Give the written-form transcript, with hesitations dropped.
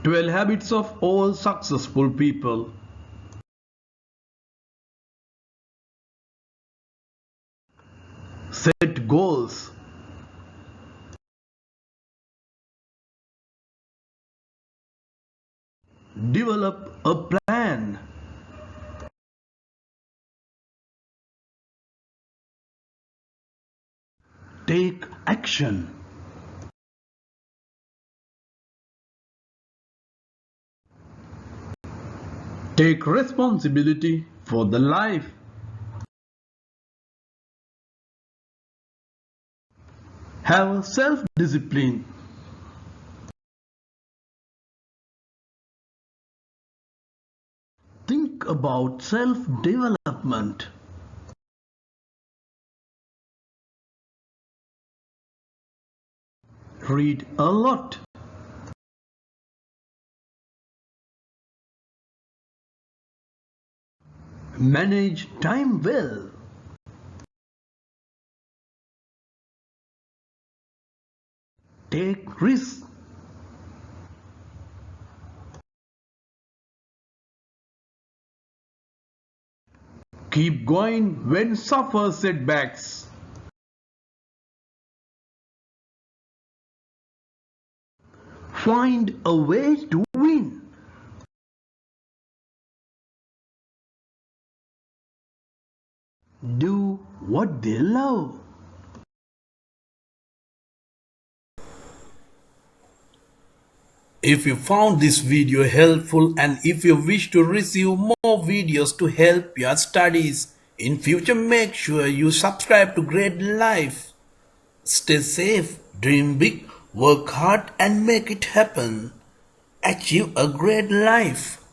12 habits of all successful people. Set goals. Develop a plan. Take action. Take responsibility for the life. Have self-discipline. Think about self-development. Read a lot. Manage time well. Take risks. Keep going when suffer setbacks. Find a way to win. Do what they love. If you found this video helpful and if you wish to receive more videos to help your studies in future, make sure you subscribe to Great Life. Stay safe, dream big, work hard and make it happen. Achieve a great life.